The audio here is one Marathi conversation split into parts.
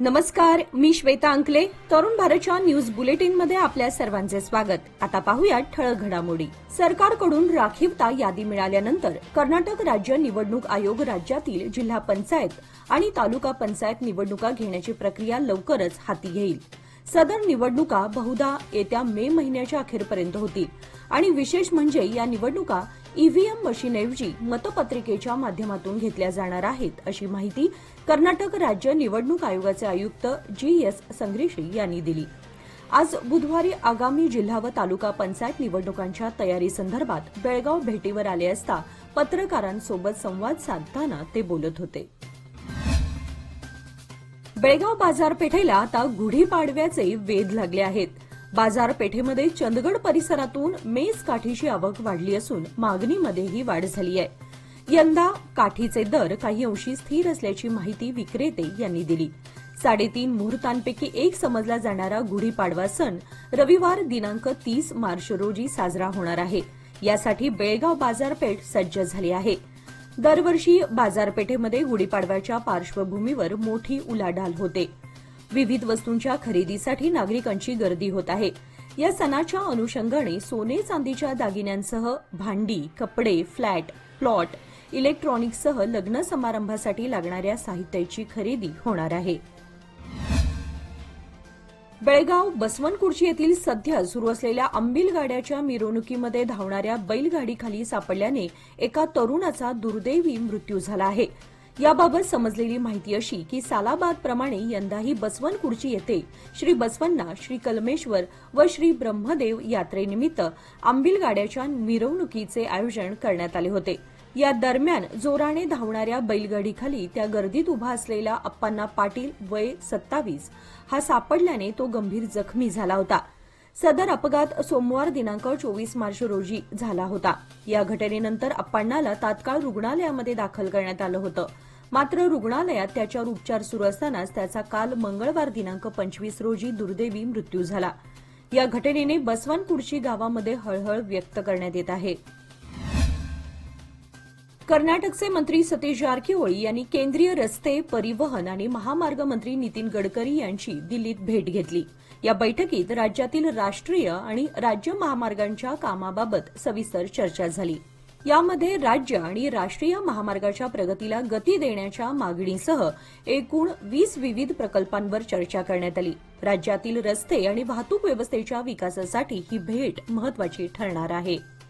नमस्कार, मी श्वेता अंकले. तरुण भारतच्या न्यूज बुलेटिनमध्ये आपल्या सर्वांचे स्वागत. आता पाहूयात ठळक घडामोडी. सरकारकडून राखीवता यादी मिळाल्यानंतर कर्नाटक राज्य निवडणूक आयोग राज्यातील जिल्हा पंचायत आणि तालुका पंचायत निवडणुका घेण्याची प्रक्रिया लवकरच हाती घेईल. सदर निवडणुका बहुधा येत्या मे महिन्याच्या अखेरपर्यंत होतील आणि विशेष म्हणजे या निवडणुका ईव्हीएम मशीनऐवजी मतपत्रिकेच्या माध्यमातून घेतल्या जाणार आहेत, अशी माहिती कर्नाटक राज्य निवडणूक आयोगाचे आयुक्त जी.एस. संग्रेशी यांनी दिली. आज बुधवारी आगामी जिल्हा व तालुका पंचायत निवडणुकांच्या तयारीसंदर्भात बेळगाव भेटीवर आले असता पत्रकारांसोबत संवाद साधताना ते बोलत होते. बेळगाव बाजारपेठेला आता गुढीपाडव्याचे वेध लागले आहेत. बाजारपेठेमध्ये चंदगड परिसरातून मेज काठीची आवक वाढली असून मागणीमध्येही वाढ झाली आहे. यंदा काठीचे दर काही अंशी स्थिर असल्याची माहिती विक्रेते यांनी दिली. 3.5 मुहूर्तांपैकी एक समजला जाणारा गुढीपाडवा सण रविवार दिनांक 30 मार्च रोजी साजरा होणार आहे. यासाठी बेळगाव बाजारपेठ सज्ज झाली आहे. दरवर्षी बाजारपेठेमध्ये गुढीपाडव्याच्या पार्श्वभूमीवर मोठी उलाढाल होते. विविध वस्तूंच्या खरेदीसाठी नागरिकांची गर्दी होत आहे. या सणाच्या अनुषंगाने सोने चांदीच्या दागिन्यांसह भांडी, कपडे, फ्लॅट, प्लॉट, इलेक्ट्रॉनिक्ससह लग्न समारंभासाठी लागणाऱ्या साहित्याची खरेदी होणार आहे. बेळगाव बसवनकुर्ची येथील सध्या सुरू असलेल्या अंबिल गाड्याच्या मिरवणुकीमध्ये धावणाऱ्या बैलगाडीखाली सापडल्याने एका तरुणाचा दुर्दैवी मृत्यू झाला आहे. याबाबत समजलेली माहिती अशी की सालाबादप्रमाणे यंदाही बसवनकुर्ची येथे श्री बसवन्ना, श्री कलमेश्वर व श्री ब्रह्मदेव यात्रेनिमित्त अंबिल गाड्याच्या मिरवणुकीचे आयोजन करण्यात आले होते. या दरम्यान जोराने धावणाऱ्या बैलगाडीखाली त्या गर्दीत उभा असलेला अप्पांना पाटील वय 27 हा सापडल्याने तो गंभीर जखमी झाला होता. सदर अपघात सोमवार दिनांक 24 मार्च रोजी झाला होता. या घटनेनंतर अप्पांनाला तात्काळ रुग्णालयामध्ये दाखल करण्यात आलं होतं. मात्र रुग्णालयात त्याच्यावर उपचार सुरू असतानाच त्याचा काल मंगळवार दिनांक 25 रोजी दुर्दैवी मृत्यू झाला. या घटनेने बसवनकुर्ची गावामध्ये हळहळ व्यक्त करण्यात येत आहे. कर्नाटकचे मंत्री सतीश जारकिहोळी यांनी केंद्रीय रस्ते, परिवहन आणि महामार्ग मंत्री नितीन गडकरी यांची दिल्लीत भेट घेतली. या बैठकीत राज्यातील राष्ट्रीय आणि राज्य महामार्गांच्या कामाबाबत सविस्तर चर्चा झाली. यामध्ये राज्य आणि राष्ट्रीय महामार्गाच्या प्रगतीला गती देण्याच्या मागणीसह एकूण 20 विविध प्रकल्पांवर चर्चा करण्यात आली. राज्यातील रस्ते आणि वाहतूक व्यवस्थेच्या विकासासाठी ही भेट महत्वाची ठरणार आहे.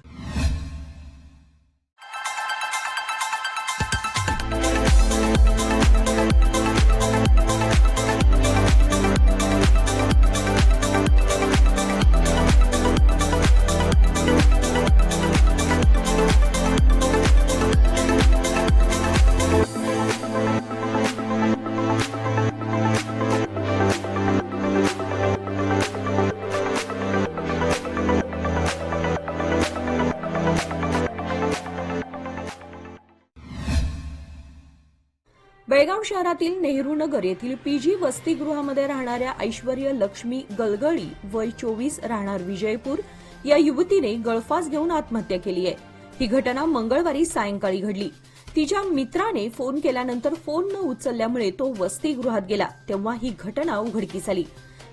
बेळगाव शहरातील नेहरू नगर येथील पीजी वसतिगृहामध्ये राहणाऱ्या ऐश्वर्य लक्ष्मी गलगळी वय 24 राहणार विजयपूर या युवतीने गळफास घेऊन आत्महत्या केली आहे. ही घटना मंगळवारी सायंकाळी घडली. तिच्या मित्राने फोन केल्यानंतर फोन न उचलल्यामुळे तो वसतिगृहात गेला तेव्हा ही घटना उघडकीस आली.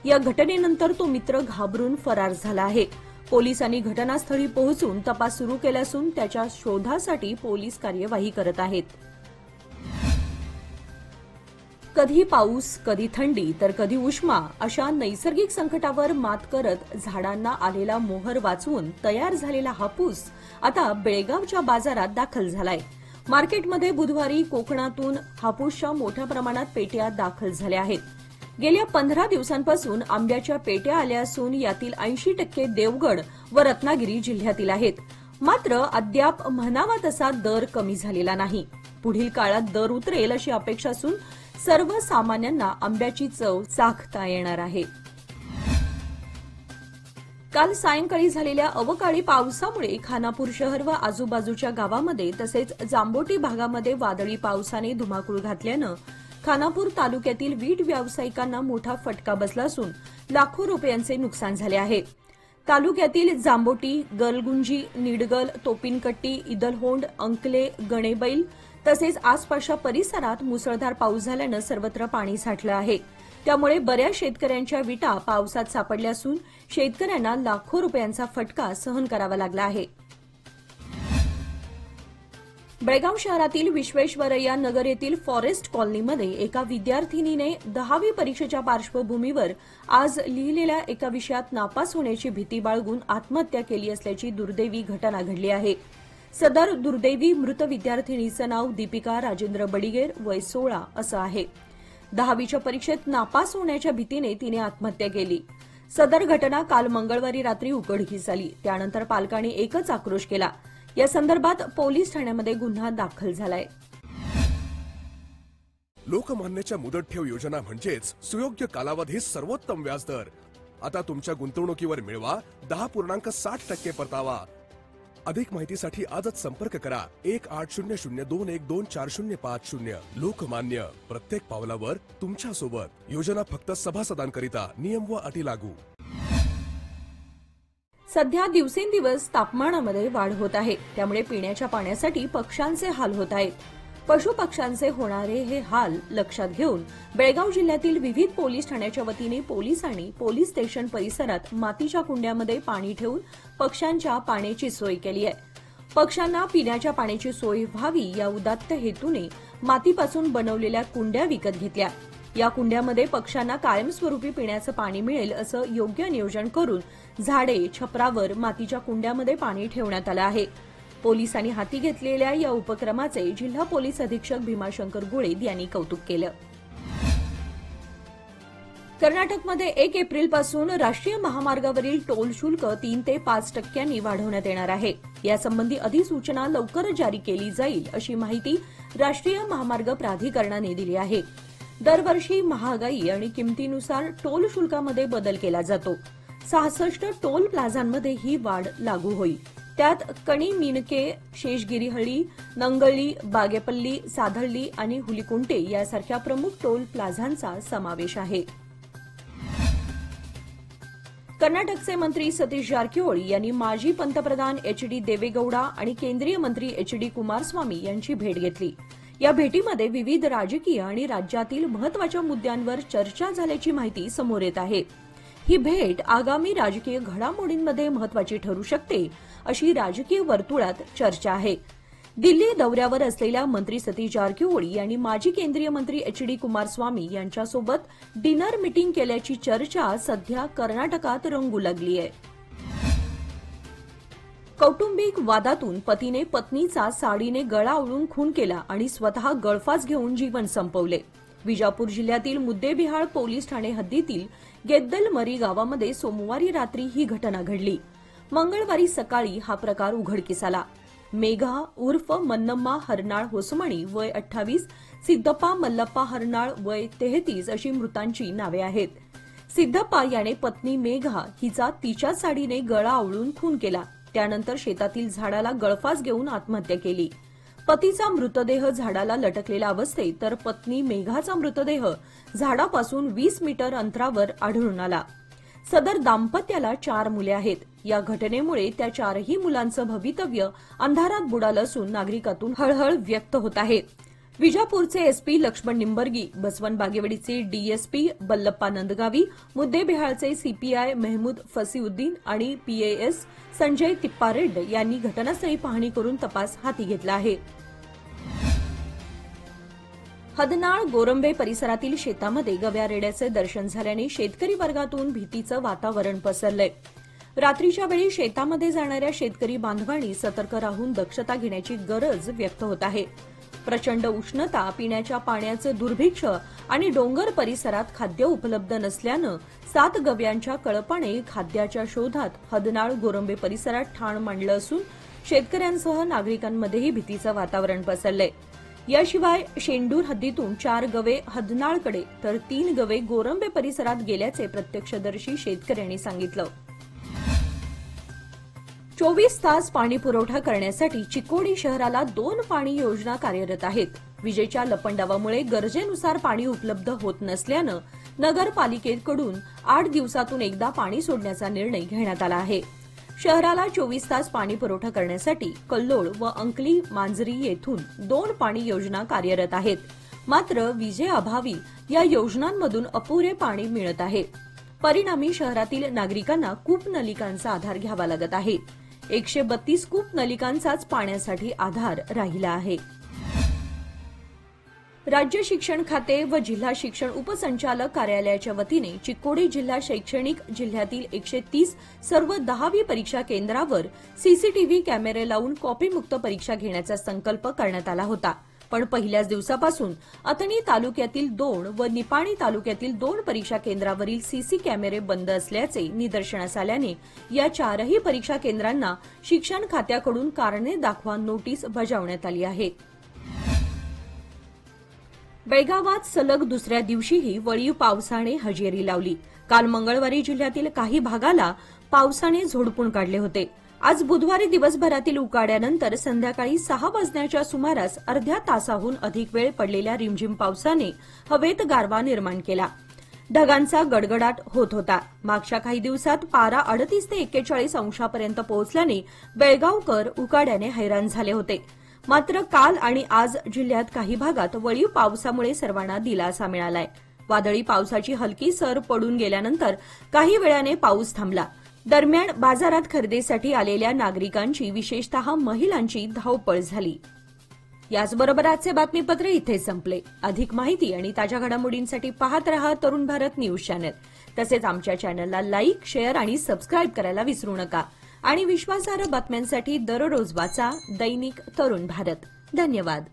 या घटनेनंतर तो मित्र घाबरून फरार झाला आहे. पोलिसांनी घटनास्थळी पोहोचून तपास सुरू केला असून त्याच्या शोधासाठी पोलीस कार्यवाही करत आहेत. कधी पाऊस, कधी थंडी तर कधी उष्मा अशा नैसर्गिक संकटावर मात करत झाडांना आलेला मोहर वाचवून तयार झालेला हापूस आता बेळगावच्या बाजारात दाखल झालाय. मार्केटमध्ये बुधवारी कोकणातून हापूसच्या मोठ्या प्रमाणात पेट्या दाखल झाल्या आहेत. गेल्या 15 दिवसांपासून आंब्याच्या पेट्या आल्या असून यातील 80% देवगड व रत्नागिरी जिल्ह्यातील आहेत. मात्र अद्याप म्हणावा तसा दर कमी झालेला नाही. पुढील काळात दर उतरेल अशी अपेक्षा असून सर्वसामान्यांना आंब्याची चव चाखता येणार आहे. काल सायंकाळी झालेल्या अवकाळी पावसामुळे खानापूर शहर व आजूबाजूच्या गावांमध्ये तसेच जांबोटी भागामध्ये वादळी पावसाने धुमाकूळ घातल्यानं खानापूर तालुक्यातील वीट व्यावसायिकांना मोठा फटका बसला असून लाखो रुपयांचे नुकसान झाले आहे. तालुक्यातील जांबोटी, गलगुंजी, निडगल, तोपिनकट्टी, इदलहोंड, अंकले, गणेबैल तसेच आसपासच्या परिसरात मुसळधार पाऊस झाल्यानं सर्वत्र पाणी साठलं आहे. त्यामुळे बऱ्याच शेतकऱ्यांच्या विटा पावसात सापडल्या असून शेतकऱ्यांना लाखो रुपयांचा फटका सहन करावा लागला आहे. बेळगाव शहरातील विश्वेश्वरय्या नगर येथील फॉरेस्ट कॉलनीमध्ये एका विद्यार्थिनीने 10वी परीक्षेच्या पार्श्वभूमीवर आज लिहिलेल्या एका विषयात नापास होण्याची भीती बाळगून आत्महत्या केली असल्याची दुर्दैवी घटना घडली आहे. सदर दुर्दैवी मृत विद्यार्थिनीचं नाव दीपिका राजेंद्र बडिगेर, वय 16 असं आहे. 10वीच्या परीक्षेत नापास होण्याच्या भीतीने तिने आत्महत्या केली. सदर घटना काल मंगळवारी रात्री उघडकीस आली. त्यानंतर पालकांनी एकच आक्रोश केला. या संदर्भात पोलीस ठाण्यामध्ये गुन्हा दाखल झालाय. लोकमान्यच्या मुदत ठेव योजना म्हणजेच सुयोग्य कालावधी सर्वोत्तम व्याजदर. आता तुमच्या गुंतवणुकीवर मिळवा 10.60% परतावा. अधिक माहितीसाठी आजच संपर्क करा 1800212405. लोकमान्य, प्रत्येक पावलावर तुमच्या सोबत. योजना फक्त सभासदांकरिता. नियम व अटी लागू. सध्या दिवसेंदिवस तापमानामध्ये वाढ होत आहे. त्यामुळे पिण्याच्या पाण्यासाठी पक्ष्यांचे हाल होत आहेत. पशुपक्ष्यांचे होणारे हे हाल लक्षात घेऊन बेळगाव जिल्ह्यातील विविध पोलीस ठाण्याच्या वतीने पोलिसांनी पोलीस स्टेशन परिसरात मातीच्या कुंड्यामध्ये पाणी ठेवून पक्ष्यांच्या पाण्याची सोय केली आहे. पक्ष्यांना पिण्याच्या पाण्याची सोय व्हावी या उदात्त हेतूने मातीपासून बनवलेल्या कुंड्या विकत घेतल्या. या कुंड्यामध्ये पक्ष्यांना कायमस्वरूपी पिण्याचं पाणी मिळेल असं योग्य नियोजन करून झाडे, छपरावर मातीच्या कुंड्यामध्ये पाणी ठेवण्यात आलं आहे. पोलिसांनी हाती घेतलेल्या या उपक्रमाचे जिल्हा पोलीस अधीक्षक भीमाशंकर गुळे यांनी कौतुक केलं. कर्नाटकमध्ये 1 एप्रिलपासून राष्ट्रीय महामार्गावरील टोल शुल्क 3 ते 5% वाढवण्यात येणार आहे. यासंबंधी अधिसूचना लवकरच जारी केली जाईल अशी माहिती राष्ट्रीय महामार्ग प्राधिकरणाने दिली आहे. दरवर्षी महागाई आणि किमतीनुसार टोल शुल्कामध्ये बदल केला जातो. 66 टोल प्लाझांमध्ये ही वाढ लागू होईल. त्यात कणी, मीनके, शेषगिरीहळ्ळी, नंगळी, बागेपल्ली, साधळ्ळी आणि हुलीकुंटे यासारख्या प्रमुख टोल प्लाझांचा समावेश आहे. कर्नाटकचे मंत्री सतीश जारकिहोळी यांनी माजी पंतप्रधान एच.डी. देवेगौडा आणि केंद्रीय मंत्री एच.डी. कुमारस्वामी यांची भेट घेतली. या भेटीमध्ये विविध राजकीय आणि राज्यातील महत्वाच्या मुद्द्यांवर चर्चा झाल्याची माहिती समोर येत आहे. ही भेट आगामी राजकीय घडामोडींमध्ये महत्वाची ठरू शकते अशी राजकीय वर्तुळात चर्चा आहे. दिल्ली दौऱ्यावर असलेल्या मंत्री सतीश जारकिहोळी यांनी माजी केंद्रीय मंत्री एच.डी. कुमारस्वामी यांच्यासोबत डिनर मीटिंग केल्याची चर्चा सध्या कर्नाटकात रंगू लागली आहे. कौटुंबिक वादातून पतीने पत्नीचा साडीने गळा आवळून खून केला आणि स्वतः गळफास घेऊन जीवन संपवले. विजापूर जिल्ह्यातील मुद्देबिहाळ पोलीस ठाणे हद्दीतील गेद्दलमरी गावामध्ये सोमवारी रात्री ही घटना घडली. मंगळवारी सकाळी हा प्रकार उघडकीस आला. मेघा उर्फ मन्नम्मा हरनाळ होसमणी, वय 28, सिद्धप्पा मल्लप्पा हरनाळ, वय 33 अशी मृतांची नावे आहेत. सिद्धप्पा याने पत्नी मेघा हिचा तिच्याच साडीने गळा आवळून खून केला. त्यानंतर शेतातील झाडाला गळफास घेऊन आत्महत्या केली. पतीचा मृतदेह झाडाला लटकलेला अवस्थेत तर पत्नी मेघाचा मृतदेह झाडापासून 20 मीटर अंतरावर आढळून आला. सदर दाम्पत्याला 4 मुले आहेत. या घटनेमुळे त्या 4ही मुलांचं भवितव्य अंधारात बुडालं असून नागरिकातून हळहळ व्यक्त होत आहे. विजापूरचे एसपी लक्ष्मण निंबर्गी, बसवन बागेवाडीचे डीएसपी बल्लप्पा नंदगावी, मुद्देबिहाळचे सीपीआय मेहमूद फसीउद्दीन आणि पीएएस संजय तिप्पारेड्ड यांनी घटनास्थळी पाहणी करून तपास हाती घेतला आहे. हदनाळ गोरंबे परिसरातील शेतामध्ये गव्या रेड्याचे दर्शन झाल्याने शेतकरी वर्गातून भीतीचं वातावरण पसरलंय. रात्रीच्या वेळी शेतामध्ये जाणाऱ्या शेतकरी बांधवांनी सतर्क राहून दक्षता घेण्याची गरज व्यक्त होत आहे. प्रचंड उष्णता, पिण्याच्या पाण्याचं दुर्भिक्ष्य आणि डोंगर परिसरात खाद्य उपलब्ध नसल्यानं 7 गव्यांच्या कळपाने खाद्याच्या शोधात हदनाळ गोरंबे परिसरात ठाण मांडलं असून शेतकऱ्यांसह नागरिकांमध्येही भीतीचं वातावरण पसरलंय. याशिवाय शेंडूर हद्दीतून 4 गवे हदनाळकडे तर 3 गवे गोरंबे परिसरात गेल्याचे प्रत्यक्षदर्शी शेतकऱ्यांनी सांगितलं. 24 तास पाणी पुरवठा करण्यासाठी चिकोडी शहराला 2 पाणी योजना कार्यरत आहेत. विजेच्या लपंडावामुळे गरजेनुसार पाणी उपलब्ध होत नसल्यानं नगरपालिकेकडून 8 दिवसातून एकदा पाणी सोडण्याचा निर्णय घेण्यात आला आहे. शहराला 24 तास पाणी पुरवठा करण्यासाठी कल्लोळ व अंकली मांजरी येथून 2 पाणी योजना कार्यरत आहेत. मात्र विजेअभावी या योजनांमधून अपुरे पाणी मिळत आहे. परिणामी शहरातील नागरिकांना कूप नलिकांचा आधार घ्यावा लागत आहे. 132 कूप नलिकांचाच पाण्यासाठी आधार राहिला आहे. राज्य शिक्षण खाते व जिल्हा शिक्षण उपसंचालक कार्यालयाच्या वतीने चिक्कोडी जिल्हा शैक्षणिक जिल्ह्यातील 130 सर्व 10वी परीक्षा केंद्रावर सीसीटीव्ही कॅमेरे लावून कॉपीमुक्त परीक्षा घेण्याचा संकल्प करण्यात आला होता. पण पहिल्याच दिवसापासून अथणी तालुक्यातील 2 व निपाणी तालुक्यातील 2 परीक्षा केंद्रावरील सीसी कॅमेरे बंद असल्याचे निदर्शनास आल्याने या 4ही परीक्षा केंद्रांना शिक्षण खात्याकडून कारणे दाखवा नोटीस बजावण्यात आली आहे. बेळगावात सलग दुसऱ्या दिवशीही वळीव पावसाने हजेरी लावली. काल मंगळवारी जिल्ह्यातील काही भागाला पावसाने झोडपून काढले होते. आज बुधवारी दिवसभरातील उकाड्यानंतर संध्याकाळी 6 वाजण्याच्या सुमारास अर्ध्या तासाहून अधिक वेळ पडलेल्या रिमझिम पावसाने हवेत गारवा निर्माण केला. ढगांचा गडगडाट होत होता. मागच्या काही दिवसात पारा 38 ते 41 अंशापर्यंत पोहोचल्याने बेळगावकर उकाड्याने हैराण झाले होते. मात्र काल आणि आज जिल्ह्यात काही भागात वळीव पावसामुळे सर्वांना दिलासा मिळालाय. वादळी पावसाची हलकी सर पडून गेल्यानंतर काही वेळाने पाऊस थांबला. दरम्यान बाजारात खरेदीसाठी आलेल्या नागरिकांची विशेषतः महिलांची धावपळ झाली. याचबरोबर आजचे बातमीपत्र इथे संपले. अधिक माहिती आणि ताज्या घडामोडींसाठी पाहत रहा तरुण भारत न्यूज चॅनल. तसेच आमच्या चॅनलला लाईक, शेअर आणि सबस्क्राईब करायला विसरू नका. आणि विश्वासार्ह बातम्यांसाठी दररोज वाचा दैनिक तरुण भारत. धन्यवाद.